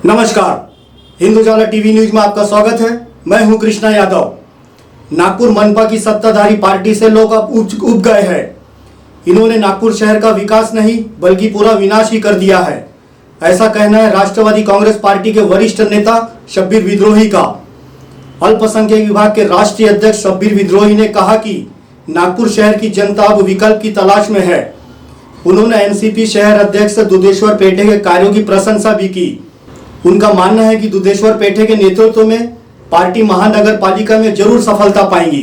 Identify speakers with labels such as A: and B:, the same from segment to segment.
A: नमस्कार, हिंदुजाला TV news में आपका स्वागत है। मैं हूं कृष्णा यादव। नागपुर मनपा की सत्ताधारी पार्टी से लोग अब उब गए हैं। इन्होंने नागपुर शहर का विकास नहीं बल्कि पूरा विनाश ही कर दिया है, ऐसा कहना है राष्ट्रवादी कांग्रेस पार्टी के वरिष्ठ नेता शब्बीर विद्रोही का। अल्पसंख्यक विभाग के राष्ट्रीय अध्यक्ष शब्बीर विद्रोही ने कहा कि नागपुर शहर की जनता अब विकल्प की तलाश में है। उन्होंने एनसीपी शहर अध्यक्ष दुधेश्वर पेठे के कार्यों की प्रशंसा भी की। उनका मानना है कि दुधेश्वर पेठे के नेतृत्व में पार्टी महानगर पालिका में जरूर सफलता पाएंगी।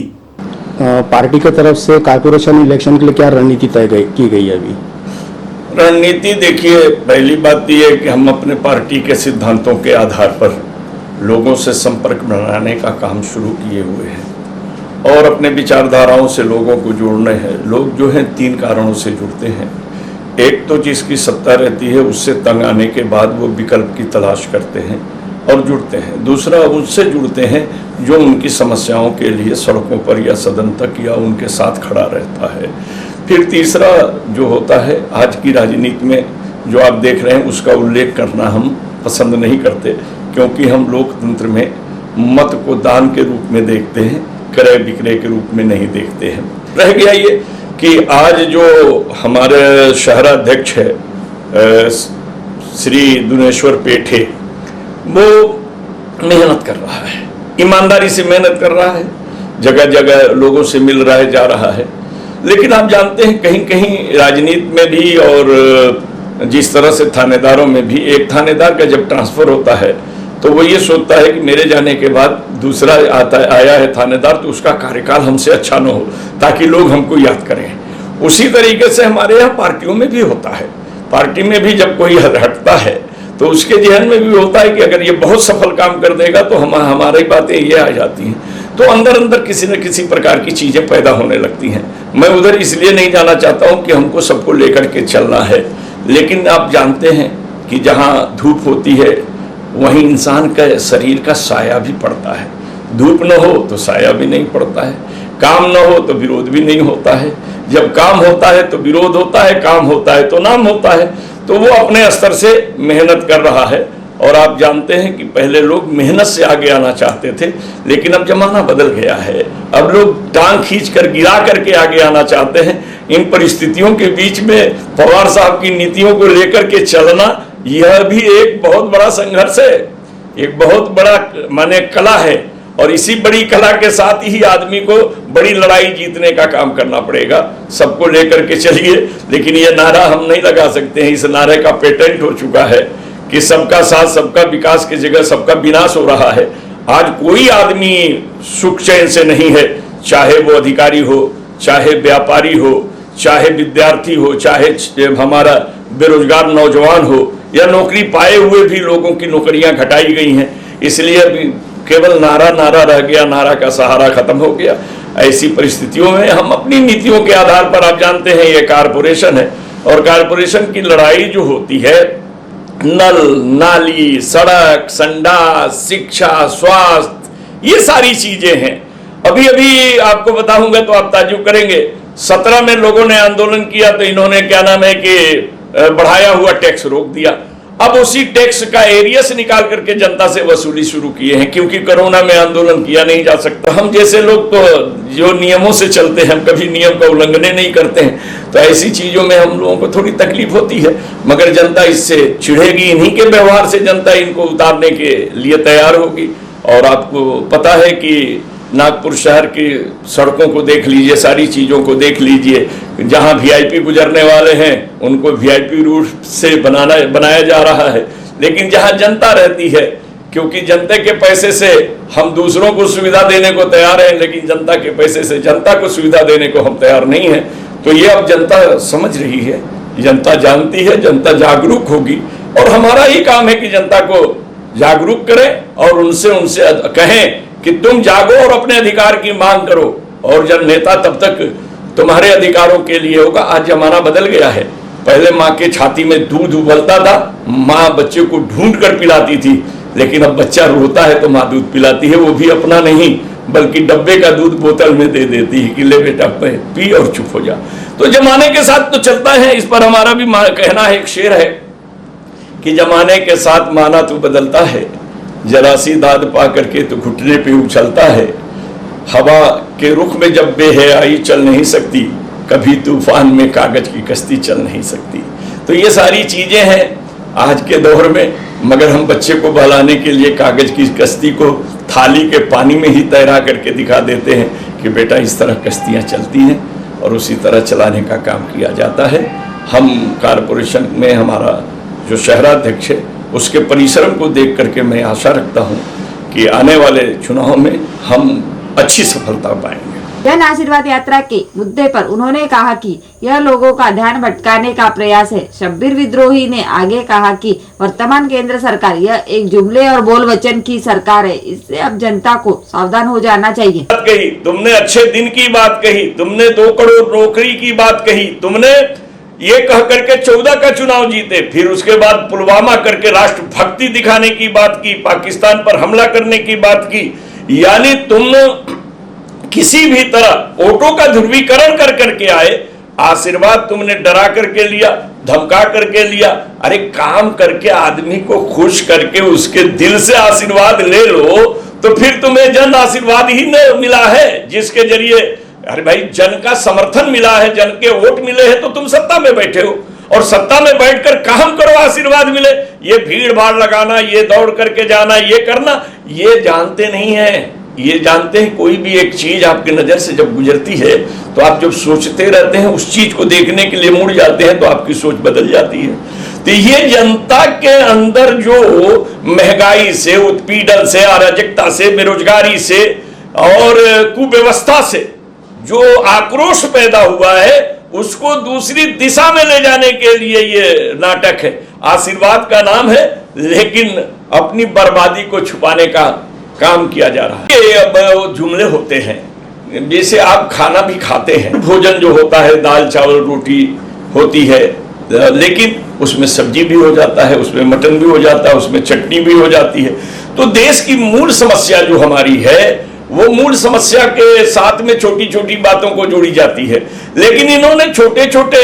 B: पार्टी की तरफ से कारपोरेशन इलेक्शन के लिए क्या रणनीति तय की गई है? अभी
C: रणनीति देखिए, पहली बात यह है कि हम अपने पार्टी के सिद्धांतों के आधार पर लोगों से संपर्क बनाने का काम शुरू किए हुए हैं और अपने विचारधाराओं से लोगों को जोड़ने हैं। लोग जो हैं 3 कारणों से जुड़ते हैं। एक तो जिसकी सत्ता रहती है उससे तंग आने के बाद वो विकल्प की तलाश करते हैं और जुड़ते हैं। दूसरा, उससे जुड़ते हैं जो उनकी समस्याओं के लिए सड़कों पर या सदन तक या उनके साथ खड़ा रहता है। फिर तीसरा जो होता है, आज की राजनीति में जो आप देख रहे हैं उसका उल्लेख करना हम पसंद नहीं करते, क्योंकि हम लोकतंत्र में मत को दान के रूप में देखते हैं, क्रय विक्रय के रूप में नहीं देखते हैं। रह गया ये कि आज जो हमारे शहराध्यक्ष है श्री दुधेश्वर पेठे, वो मेहनत कर रहा है, ईमानदारी से मेहनत कर रहा है, जगह जगह लोगों से मिल रहा है, जा रहा है। लेकिन आप जानते हैं कहीं कहीं राजनीति में भी और जिस तरह से थानेदारों में भी, एक थानेदार का जब ट्रांसफर होता है तो वो ये सोचता है कि मेरे जाने के बाद दूसरा आया है थानेदार तो उसका कार्यकाल हमसे अच्छा न हो, ताकि लोग हमको याद करें। उसी तरीके से हमारे यहाँ पार्टियों में भी होता है। पार्टी में भी जब कोई हटता है तो उसके जहन में भी होता है कि अगर ये बहुत सफल काम कर देगा तो हमारी बातें ये आ जाती हैं, तो अंदर अंदर किसी न किसी प्रकार की चीज़ें पैदा होने लगती हैं। मैं उधर इसलिए नहीं जाना चाहता हूँ कि हमको सबको लेकर के चलना है, लेकिन आप जानते हैं कि जहाँ धूप होती है वहीं इंसान का शरीर का साया भी पड़ता है। धूप न हो तो साया भी नहीं पड़ता है, काम न हो तो विरोध भी नहीं होता है। जब काम होता है तो विरोध होता है, काम होता है तो नाम होता है। तो वो अपने स्तर से मेहनत कर रहा है। और आप जानते हैं कि पहले लोग मेहनत से आगे आना चाहते थे, लेकिन अब जमाना बदल गया है। अब लोग टांग खींच कर गिरा करके आगे आना चाहते हैं। इन परिस्थितियों के बीच में पवार साहब की नीतियों को लेकर के चलना, यह भी एक बहुत बड़ा संघर्ष है, एक बहुत बड़ा माने कला है। और इसी बड़ी कला के साथ ही आदमी को बड़ी लड़ाई जीतने का काम करना पड़ेगा। सबको लेकर के चलिए, लेकिन यह नारा हम नहीं लगा सकते हैं। इस नारे का पेटेंट हो चुका है कि सबका साथ सबका विकास की जगह सबका विनाश हो रहा है। आज कोई आदमी सुख चैन से नहीं है, चाहे वो अधिकारी हो, चाहे व्यापारी हो, चाहे विद्यार्थी हो, चाहे हमारा बेरोजगार नौजवान हो, या नौकरी पाए हुए भी लोगों की नौकरियां घटाई गई हैं। इसलिए अभी केवल नारा नारा रह गया, नारा का सहारा खत्म हो गया। ऐसी परिस्थितियों में हम अपनी नीतियों के आधार पर, आप जानते हैं ये कारपोरेशन है, और कारपोरेशन की लड़ाई जो होती है, नल नाली, सड़क, संडास, शिक्षा, स्वास्थ्य, ये सारी चीजें हैं। अभी अभी आपको बताऊंगा तो आप ताज्जुब करेंगे। 17 में लोगों ने आंदोलन किया तो इन्होंने क्या नाम है कि बढ़ाया हुआ टैक्स रोक दिया। अब उसी टैक्स का एरियस निकाल करके जनता से वसूली शुरू किए हैं, क्योंकि कोरोना में आंदोलन किया नहीं जा सकता। हम जैसे लोग तो जो नियमों से चलते हैं, हम कभी नियम का उल्लंघन नहीं करते हैं, तो ऐसी चीजों में हम लोगों को थोड़ी तकलीफ होती है। मगर जनता इससे चिढ़ेगी, इन्हीं के व्यवहार से जनता इनको उतारने के लिए तैयार होगी। और आपको पता है कि नागपुर शहर की सड़कों को देख लीजिए, सारी चीज़ों को देख लीजिए। जहां वीआईपी गुजरने वाले हैं उनको वीआईपी रूट से बनाया जा रहा है, लेकिन जहां जनता रहती है, क्योंकि जनता के पैसे से हम दूसरों को सुविधा देने को तैयार हैं, लेकिन जनता के पैसे से जनता को सुविधा देने को हम तैयार नहीं हैं। तो ये अब जनता समझ रही है, जनता जानती है, जनता जागरूक होगी। और हमारा ही काम है कि जनता को जागरूक करें और उनसे कहें कि तुम जागो और अपने अधिकार की मांग करो। और जब नेता तब तक तुम्हारे अधिकारों के लिए होगा। आज जमाना बदल गया है। पहले माँ के छाती में दूध उबलता था, माँ बच्चे को ढूंढ कर पिलाती थी, लेकिन अब बच्चा रोता है तो माँ दूध पिलाती है, वो भी अपना नहीं बल्कि डब्बे का दूध बोतल में दे देती है कि ले बेटा पी और चुप हो जा। तो जमाने के साथ तो चलता है। इस पर हमारा भी कहना है, एक शेर है कि जमाने के साथ माना तो बदलता है, जरा सी दाद पा करके तो घुटने पे उछलता है। हवा के रुख में जब बेहयाई चल नहीं सकती, कभी तूफान में कागज की कश्ती चल नहीं सकती। तो ये सारी चीजें हैं आज के दौर में, मगर हम बच्चे को बहलाने के लिए कागज की कश्ती को थाली के पानी में ही तैरा करके दिखा देते हैं कि बेटा इस तरह कश्तियाँ चलती हैं, और उसी तरह चलाने का काम किया जाता है। हम कारपोरेशन में हमारा जो शहराध्यक्ष है उसके परिश्रम को देख करके मैं आशा रखता हूँ कि आने वाले चुनाव में हम अच्छी सफलता पाएंगे।
D: जन आशीर्वाद यात्रा के मुद्दे पर उन्होंने कहा कि यह लोगों का ध्यान भटकाने का प्रयास है। शब्बीर विद्रोही ने आगे कहा कि वर्तमान केंद्र सरकार यह एक जुमले और बोल वचन की सरकार है, इससे अब जनता को सावधान हो जाना चाहिए।
C: बात कही तुमने, अच्छे दिन की बात कही तुमने, 2 करोड़ नौकरी की बात कही तुमने, ये कह करके 14 का चुनाव जीते, फिर उसके बाद पुलवामा करके राष्ट्रभक्ति दिखाने की बात की, पाकिस्तान पर हमला करने की बात की। यानी तुम किसी भी तरह वोटों का ध्रुवीकरण कर करके आए। आशीर्वाद तुमने डरा करके लिया, धमका करके लिया। अरे काम करके आदमी को खुश करके उसके दिल से आशीर्वाद ले लो, तो फिर तुम्हें जन आशीर्वाद ही न मिला है, जिसके जरिए अरे भाई जन का समर्थन मिला है, जन के वोट मिले हैं, तो तुम सत्ता में बैठे हो, और सत्ता में बैठकर काम करो आशीर्वाद मिले। ये भीड़ भाड़ लगाना, ये दौड़ करके जाना, ये करना, ये जानते नहीं है। ये जानते हैं कोई भी एक चीज आपकी नजर से जब गुजरती है तो आप जब सोचते रहते हैं, उस चीज को देखने के लिए मुड़ जाते हैं, तो आपकी सोच बदल जाती है। तो ये जनता के अंदर जो महंगाई से, उत्पीड़न से, अराजकता से, बेरोजगारी से और कुव्यवस्था से जो आक्रोश पैदा हुआ है, उसको दूसरी दिशा में ले जाने के लिए ये नाटक है। आशीर्वाद का नाम है, लेकिन अपनी बर्बादी को छुपाने का काम किया जा रहा है। ये अब जुमले होते हैं, जैसे आप खाना भी खाते हैं, भोजन जो होता है दाल चावल रोटी होती है, लेकिन उसमें सब्जी भी हो जाता है, उसमें मटन भी हो जाता है, उसमें चटनी भी हो जाती है। तो देश की मूल समस्या जो हमारी है, वो मूल समस्या के साथ में छोटी छोटी बातों को जोड़ी जाती है, लेकिन इन्होंने छोटे छोटे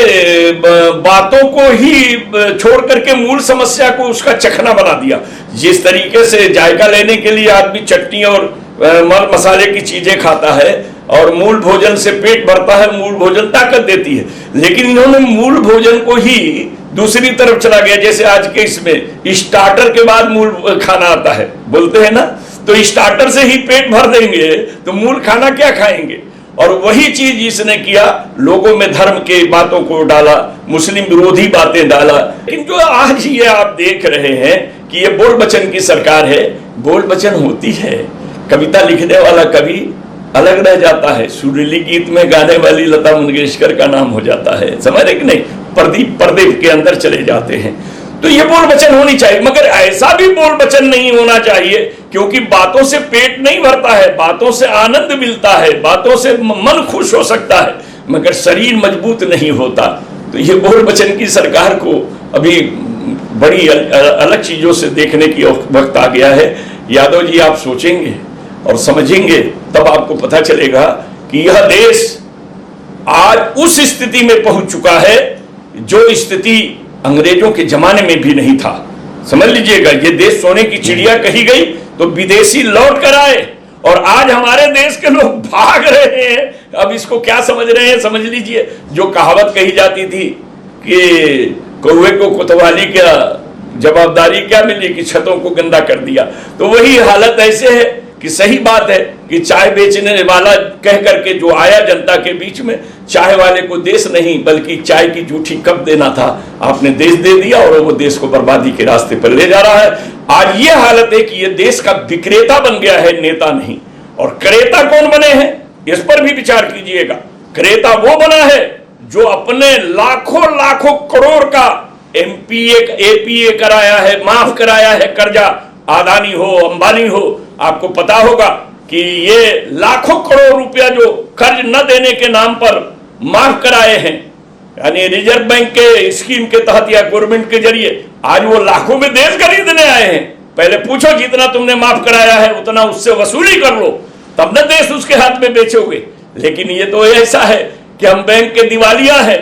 C: बातों को ही छोड़ करके मूल समस्या को उसका चखना बना दिया। जिस तरीके से जायका लेने के लिए आदमी चटनी और मर मसाले की चीजें खाता है और मूल भोजन से पेट भरता है, मूल भोजन ताकत देती है, लेकिन इन्होंने मूल भोजन को ही दूसरी तरफ चला गया। जैसे आज के इसमें स्टार्टर के बाद मूल खाना आता है, बोलते हैं ना, तो स्टार्टर से ही पेट भर देंगे तो मूल खाना क्या खाएंगे। और वही चीज इसने किया, लोगों में धर्म के बातों को डाला, मुस्लिम विरोधी बातें डाला। लेकिन जो आज ये आप देख रहे हैं कि ये बोल बचन की सरकार है, बोल बचन होती है। कविता लिखने वाला कवि अलग रह जाता है, सुरीली गीत में गाने वाली लता मंगेशकर का नाम हो जाता है, समझ रहे कि नहीं, प्रदीप प्रदीप के अंदर चले जाते हैं। तो ये बोल बचन होनी चाहिए, मगर ऐसा भी बोल बचन नहीं होना चाहिए, क्योंकि बातों से पेट नहीं भरता है, बातों से आनंद मिलता है, बातों से मन खुश हो सकता है, मगर शरीर मजबूत नहीं होता। तो ये बोल बचन की सरकार को अभी बड़ी अलग चीजों से देखने की वक्त आ गया है। यादव जी, आप सोचेंगे और समझेंगे तब आपको पता चलेगा कि यह देश आज उस स्थिति में पहुंच चुका है जो स्थिति अंग्रेजों के जमाने में भी नहीं था। समझ लीजिएगा, ये देश सोने की चिड़िया कही गई तो विदेशी लौट कर आए, और आज हमारे देश के लोग भाग रहे हैं। अब इसको क्या समझ रहे हैं, समझ लीजिए, जो कहावत कही जाती थी कि कौवे को कोतवाली क्या जवाबदारी क्या मिली कि छतों को गंदा कर दिया, तो वही हालत ऐसे है कि सही बात है कि चाय बेचने वाला कह करके जो आया जनता के बीच में, चाय वाले को देश नहीं बल्कि चाय की जूठी कप देना था, आपने देश दे दिया और वो देश को बर्बादी के रास्ते पर ले जा रहा है। आज ये हालत है कि ये देश का विक्रेता बन गया है, नेता नहीं। और क्रेता कौन बने हैं, इस पर भी विचार कीजिएगा। क्रेता वो बना है जो अपने लाखों लाखों करोड़ का एपीए कराया है, माफ कराया है कर्जा, अदानी हो अंबानी हो। आपको पता होगा कि ये लाखों करोड़ रुपया जो कर्ज न देने के नाम पर माफ कराए हैं, यानी रिजर्व बैंक के स्कीम के तहत या गवर्नमेंट के जरिए, आज वो लाखों में देश खरीदने आए हैं। पहले पूछो जितना तुमने माफ कराया है उतना उससे वसूली कर लो, तब न देश उसके हाथ में बेचोगे। लेकिन ये तो ऐसा है कि हम बैंक के दिवालिया हैं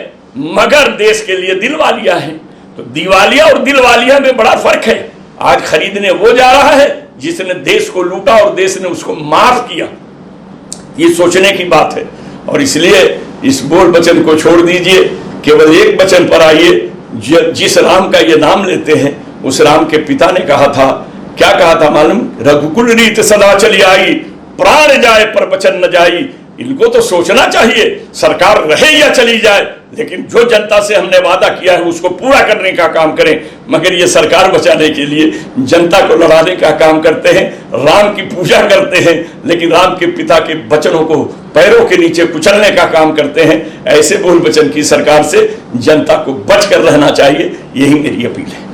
C: मगर देश के लिए दिलवालिया है। तो दिवालिया और दिलवालिया में बड़ा फर्क है। आज खरीदने वो जा रहा है जिसने देश को लूटा और देश ने उसको माफ किया। ये सोचने की बात है। और इसलिए इस बोल वचन को छोड़ दीजिए, केवल एक वचन पर आइए। जिस राम का ये नाम लेते हैं उस राम के पिता ने कहा था, क्या कहा था मालूम? रघुकुल रीत सदा चली आई, प्राण जाए पर वचन न जाई। इनको तो सोचना चाहिए सरकार रहे या चली जाए, लेकिन जो जनता से हमने वादा किया है उसको पूरा करने का काम करें। मगर ये सरकार बचाने के लिए जनता को लड़ाने का काम करते हैं, राम की पूजा करते हैं, लेकिन राम के पिता के वचनों को पैरों के नीचे कुचलने का काम करते हैं। ऐसे बोल वचन की सरकार से जनता को बच कर रहना चाहिए, यही मेरी अपील है।